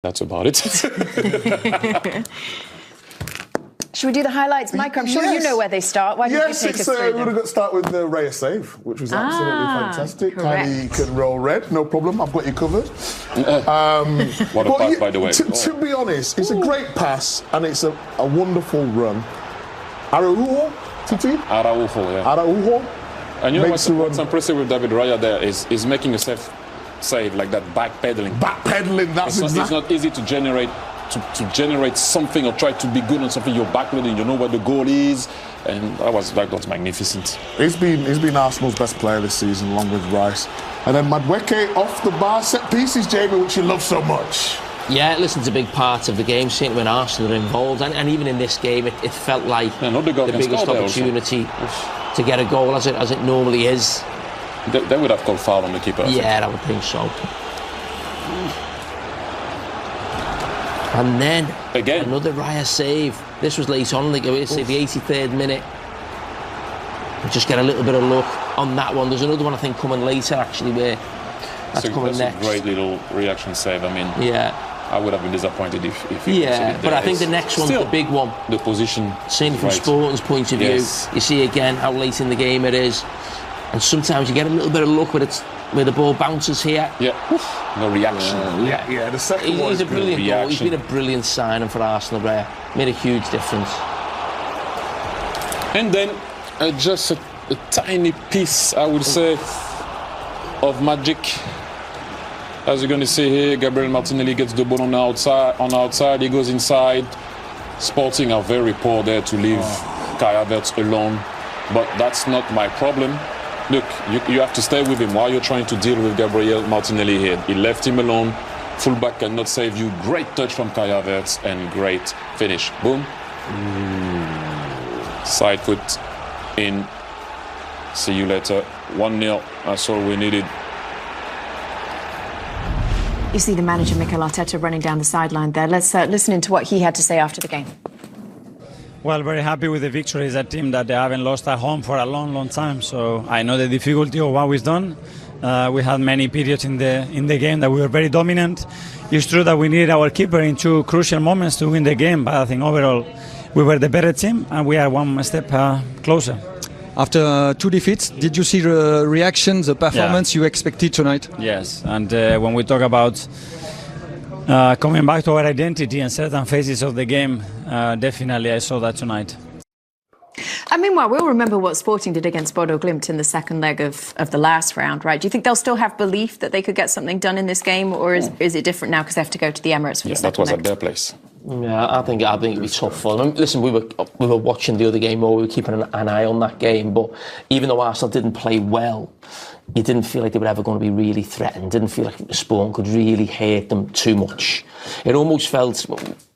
That's about it. Should we do the highlights, Mike? I'm sure you know where they start. Why don't you take us through them? We're going to start with the Raya save, which was absolutely fantastic. Tiny can roll red, no problem. I've got you covered. What a pass, by the way. To be honest, it's a great pass and it's a wonderful run. Araujo, Titi? Araujo, yeah. Araujo. And you know what's impressive with David Raya there is making a save like that, backpedaling. Backpedaling, that's exactly. It's not easy to generate something or try to be good on something. You're backpedaling, you know where the goal is, and that was magnificent. He's been Arsenal's best player this season, along with Rice. And then Madueke off the bar, set pieces, Jamie, which you love so much. Yeah, listen, it's a big part of the game, certainly when Arsenal are involved, and even in this game, it felt like the biggest opportunity to get a goal, as it normally is. They would have called foul on the keeper. Yeah, I would think so. And then again another Raya save. This was late on, it's the 83rd minute. We just get a little bit of luck on that one. There's another one I think coming later actually, where that's coming next. A great little reaction save. I mean, I would have been disappointed if but I think the next one's the big one. The position, certainly from Sporting's point of view, you see again how late in the game it is, and sometimes you get a little bit of luck where the ball bounces here. No reaction. The second one. He's a brilliant goal. He's been a brilliant signing for Arsenal there. Made a huge difference. And then just a tiny piece, I would say, of magic. As you're going to see here, Gabriel Martinelli gets the ball on the outside. He goes inside. Sporting are very poor there to leave Kai Havertz alone. But that's not my problem. Look, you have to stay with him while you're trying to deal with Gabriel Martinelli here. He left him alone. Fullback cannot save you. Great touch from Kai Havertz and great finish. Boom. Side foot in. See you later. 1-0. That's all we needed. You see the manager, Mikel Arteta, running down the sideline there. Let's listen into what he had to say after the game. Well, very happy with the victory. It's a team that they haven't lost at home for a long, long time. So I know the difficulty of what we've done. We had many periods in the game that we were very dominant. It's true that we needed our keeper in two crucial moments to win the game, but I think overall we were the better team and we are one step closer. After two defeats, did you see the reaction, the performance you expected tonight? Yes, and when we talk about coming back to our identity and certain phases of the game, definitely I saw that tonight. And meanwhile, we'll remember what Sporting did against Bodo Glimt in the second leg of the last round, right? Do you think they'll still have belief that they could get something done in this game, or is it different now because they have to go to the Emirates for the second leg? That was at their place. Yeah, I think it'd be tough for them. Listen, we were watching the other game, or we were keeping an eye on that game. But even though Arsenal didn't play well, you didn't feel like they were ever going to be really threatened. Didn't feel like Sporting could really hurt them too much. It almost felt,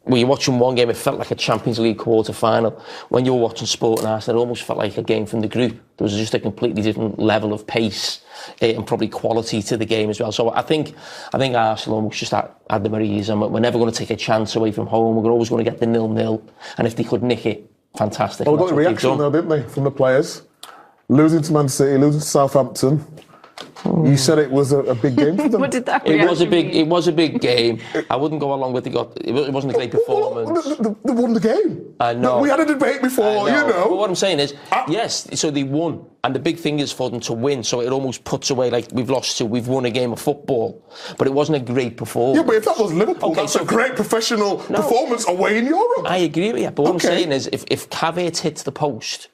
when you're watching one game, it felt like a Champions League quarter-final. When you were watching Sporting Arsenal, it almost felt like a game from the group. There was just a completely different level of pace and probably quality to the game as well. So I think Arsenal almost just had them at ease, and we're never going to take a chance away from home. We're always going to get the 0-0, and if they could nick it, fantastic. Well, we got the reaction though, didn't they, from the players? Losing to Man City, losing to Southampton. You said it was a big game for them. What did that It was a big game. I wouldn't go along with it wasn't a great performance. They won the game. I know. We had a debate before, you know. But what I'm saying is, yes, so they won. And the big thing is for them to win. So it almost puts away, like, we've won a game of football. But it wasn't a great performance. Yeah, but if that was Liverpool, that's a great professional performance away in Europe. I agree with you. But what I'm saying is, if Havertz hits the post,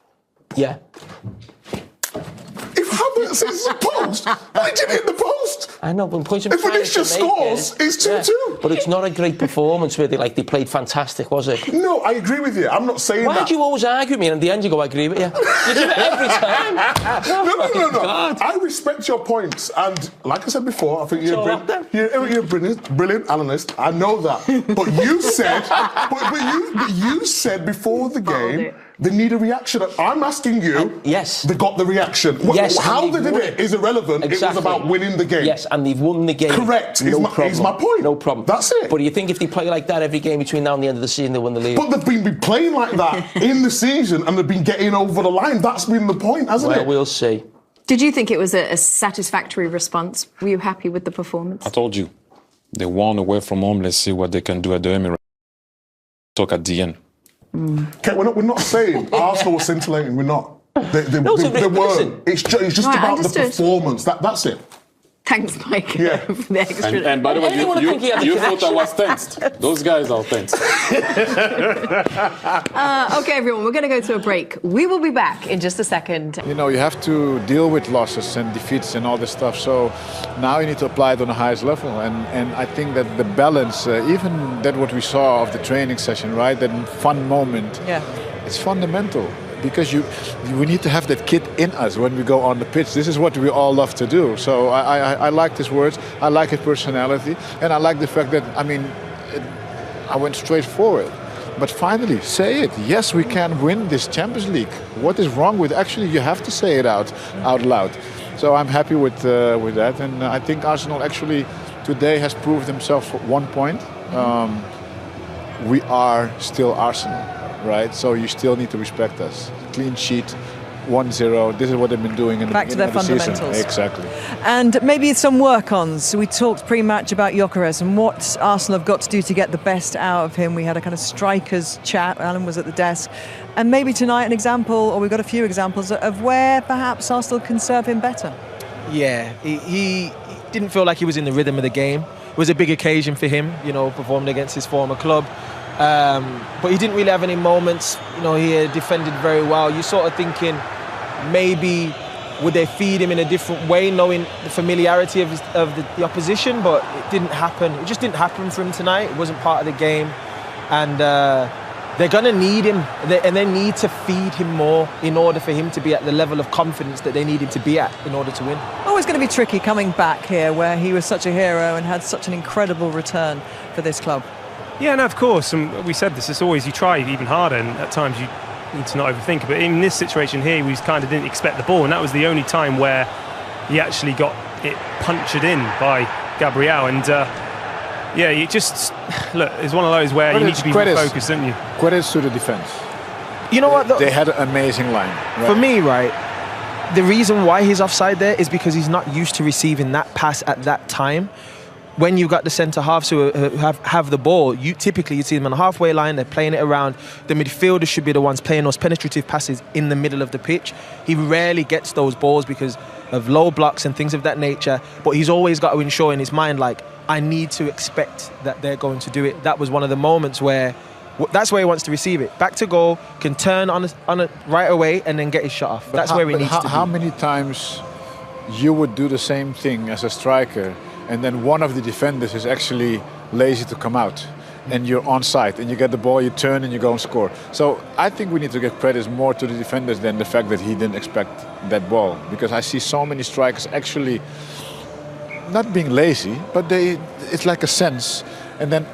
If Havertz hits the post, why did he hit the post? I know, but if Vinicius scores, it's 2-2. But it's not a great performance where they played fantastic, was it? No, I agree with you. I'm not saying that. Why do you always argue with me and in the end you go, I agree with you? You do it every time. No. I respect your points, and like I said before, I think you're a brilliant analyst. I know that. But you said, but you said before the game, they need a reaction. I'm asking you. Yes. They got the reaction. Yes. How they did it is irrelevant. Exactly. It was about winning the game. Yes, and they've won the game. Correct. Is my point. No problem. That's it. But do you think if they play like that every game between now and the end of the season, they'll win the league? But they've been playing like that in the season, and they've been getting over the line. That's been the point, hasn't it? Well, we'll see. Did you think it was a satisfactory response? Were you happy with the performance? I told you. They won away from home. Let's see what they can do at the Emirates. Talk at the end. Okay, we're not saying Arsenal was scintillating. We're not. They weren't. It's just Right, about the understood. performance. That's it. Thanks, Mike, Yeah. for the extra. And by the way, you thought I was tensed. Those guys are tense. Okay, everyone, we're going to go to a break. We will be back in just a second. You know, you have to deal with losses and defeats and all this stuff. So now you need to apply it on the highest level. And I think that the balance, even that what we saw of the training session, right, that fun moment, it's fundamental. Because we need to have that kid in us when we go on the pitch. This is what we all love to do. So I like his words, I like his personality, and I like the fact that, I mean, I went straight forward. But finally, say it. Yes, we can win this Champions League. What is wrong with actually? You have to say it out loud. So I'm happy with that, and I think Arsenal actually today has proved themselves 1 point. We are still Arsenal. Right, so you still need to respect us. Clean sheet, 1-0. This is what they've been doing in the Back to their beginning of the fundamentals. season. Exactly. And maybe some work-ons. We talked pre-match about Gyökeres and what Arsenal have got to do to get the best out of him. We had a kind of strikers chat. Alan was at the desk. And maybe tonight an example, or we've got a few examples, of where perhaps Arsenal can serve him better. Yeah, he didn't feel like he was in the rhythm of the game. It was a big occasion for him, you know, performing against his former club. But he didn't really have any moments. You know, he defended very well. You're sort of thinking maybe would they feed him in a different way, knowing the familiarity of the opposition, but it didn't happen. It just didn't happen for him tonight. It wasn't part of the game. And they're going to need him, and they need to feed him more in order for him to be at the level of confidence that they need him to be at in order to win. Always going to be tricky coming back here where he was such a hero and had such an incredible return for this club. Yeah, no, of course, and we said this, it's always you try even harder, and at times you need to not overthink it. But in this situation here, we kind of didn't expect the ball, and that was the only time where he actually got it punctured in by Gabriel. And yeah, you just look, it's one of those where you need to be focused, don't you? Credits to the defense. You know what? They had an amazing line. Right? For me, right, the reason why he's offside there is because he's not used to receiving that pass at that time. When you've got the centre-halves who have the ball, you see them on the halfway line, they're playing it around. The midfielders should be the ones playing those penetrative passes in the middle of the pitch. He rarely gets those balls because of low blocks and things of that nature, but he's always got to ensure in his mind, like, I need to expect that they're going to do it. That was one of the moments where that's where he wants to receive it. Back to goal, can turn on it right away and then get his shot off. That's where he needs to be. How many times you would do the same thing as a striker, and then one of the defenders is actually lazy to come out, and you're onside, and you get the ball, you turn, and you go and score. So I think we need to give credit more to the defenders than the fact that he didn't expect that ball. Because I see so many strikers actually not being lazy, but it's like a sense, and then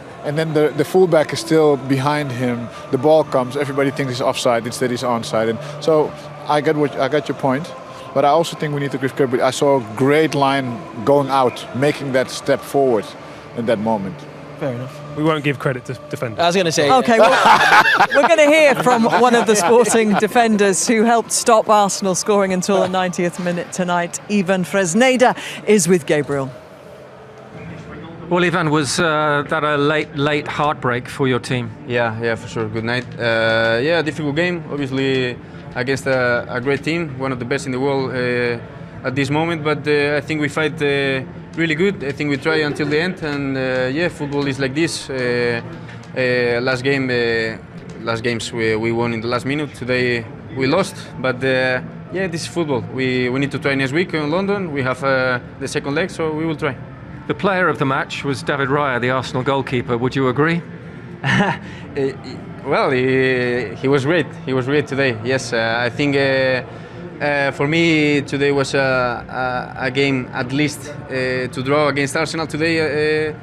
the fullback is still behind him. The ball comes, everybody thinks he's offside, instead he's onside. And so I got your point. But I also think we need to give credit. I saw a great line going out, making that step forward in that moment. Fair enough. We won't give credit to defenders. I was going to say... OK, we're going to hear from one of the Sporting defenders who helped stop Arsenal scoring until the 90th minute tonight. Ivan Fresneda is with Gabriel. Well, Ivan, was that a late heartbreak for your team? Yeah, for sure. Good night. Yeah, difficult game, obviously, against a great team, one of the best in the world at this moment. But I think we fight really good. I think we try until the end. And yeah, football is like this. Last games we won in the last minute. Today we lost. But yeah, this is football. We need to try next week in London. We have the second leg, so we will try. The player of the match was David Raya, the Arsenal goalkeeper. Would you agree? Well, he was great. He was great today. Yes, I think for me today was a game at least to draw against Arsenal today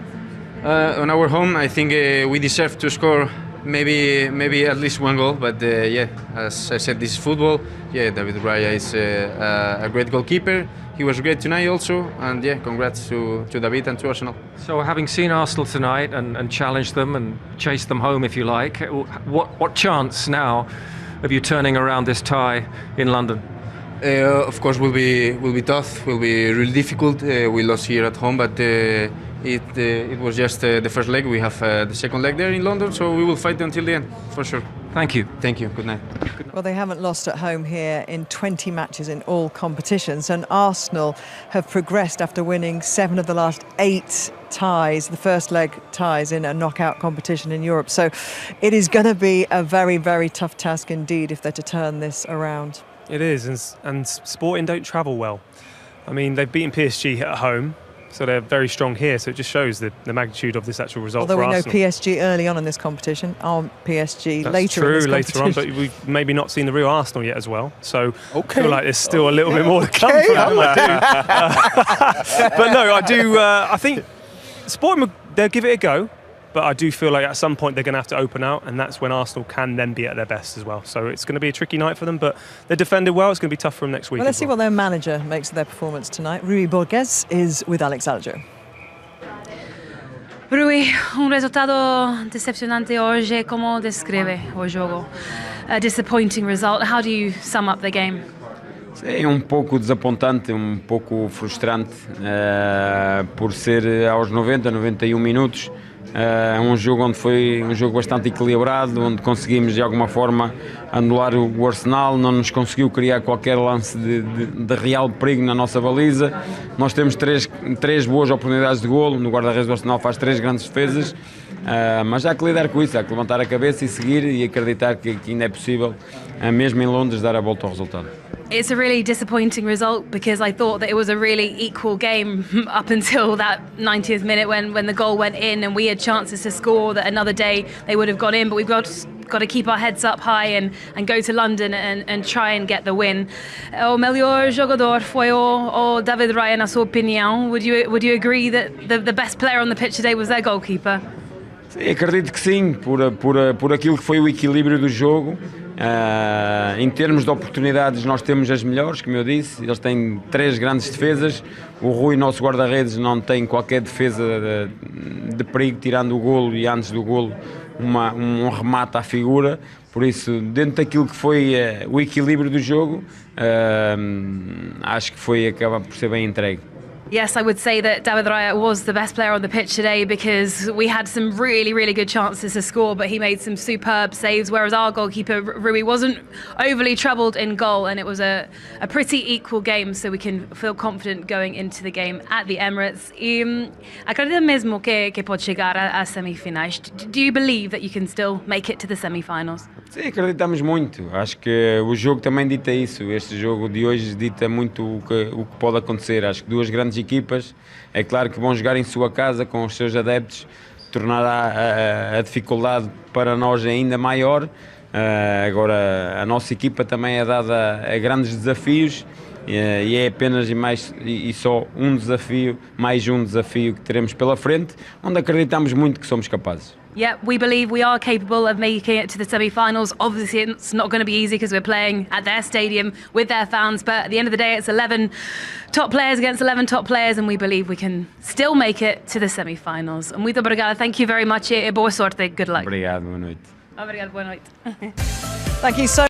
on our home. I think we deserve to score maybe at least one goal. But yeah, as I said, this is football. Yeah, David Raya is a great goalkeeper. He was great tonight also, and yeah, congrats to David and to Arsenal. So having seen Arsenal tonight and challenged them and chased them home, if you like, what chance now of you turning around this tie in London? Of course, will be tough, will be really difficult. We lost here at home, but it was just the first leg. We have the second leg there in London, so we will fight until the end, for sure. Thank you. Thank you. Good night. Well, they haven't lost at home here in 20 matches in all competitions, and Arsenal have progressed after winning 7 of the last 8 ties, the first leg ties in a knockout competition in Europe. So it is going to be a very, very tough task indeed if they're to turn this around. It is, and Sporting don't travel well. I mean, they've beaten PSG at home, so they're very strong here, so it just shows the magnitude of this actual result. Although for we Arsenal. know PSG early on in this competition, aren't PSG That's later true, in this later competition. on, but we've maybe not seen the real Arsenal yet as well. So Okay. I feel like there's still a little bit more to come from them. I do. But no, I do. I think Sporting, they'll give it a go. But I do feel like at some point they're going to have to open out, and that's when Arsenal can then be at their best as well. So it's going to be a tricky night for them, but they defended well. It's going to be tough for them next week. Well, let's see what their manager makes of their performance tonight. Rui Borges is with Alex Aljo. Rui, resultado decepcionante hoje. ¿Cómo descreve o jogo? A disappointing result. How do you sum up the game? É pouco desapontante, pouco frustrante, por ser aos 90, 91 minutos. Jogo onde foi jogo bastante equilibrado, onde conseguimos de alguma forma anular o Arsenal, não nos conseguiu criar qualquer lance de real perigo na nossa baliza. Nós temos três boas oportunidades de golo, no guarda-redes do Arsenal faz 3 grandes defesas, mas há que lidar com isso, há que levantar a cabeça e seguir e acreditar que ainda é possível, mesmo em Londres, dar a volta ao resultado. It's a really disappointing result because I thought that it was a really equal game up until that 90th minute when the goal went in and we had chances to score that another day they would have got in, but we've got to keep our heads up high and go to London and try and get the win. O melhor jogador foi o David Raya, na sua opinião. Would you agree that the best player on the pitch today was their goalkeeper? Sim, acredito que sim, por aquilo que foi o equilíbrio do jogo. Em termos de oportunidades nós temos as melhores, como eu disse, eles têm 3 grandes defesas, o Rui, nosso guarda-redes, não tem qualquer defesa de perigo, tirando o golo e antes do golo um remate à figura, por isso dentro daquilo que foi o equilíbrio do jogo, acho que acaba por ser bem entregue. Yes, I would say that David Raya was the best player on the pitch today because we had some really, really good chances to score, but he made some superb saves, whereas our goalkeeper, Rui, wasn't overly troubled in goal, and it was a pretty equal game, so we can feel confident going into the game at the Emirates. Acredita mesmo que pode chegar às semifinais? Do you believe that you can still make it to the semifinals? Sim, acreditamos muito. Acho que o jogo também dita isso. Este jogo de hoje dita muito o que pode acontecer. Acho que 2 grandes equipas, é claro que vão jogar em sua casa com os seus adeptos, tornará a dificuldade para nós ainda maior. Agora, a nossa equipa também é dada a grandes desafios e é apenas e só um desafio, mais um desafio que teremos pela frente, onde acreditamos muito que somos capazes. Yeah, we believe we are capable of making it to the semi-finals. Obviously, it's not going to be easy because we're playing at their stadium with their fans, but at the end of the day, it's 11 top players against 11 top players, and we believe we can still make it to the semi-finals. Muito obrigada. Thank you very much. Boa sorte. Good luck. Obrigado, boa noite. Obrigado, boa noite. Thank you so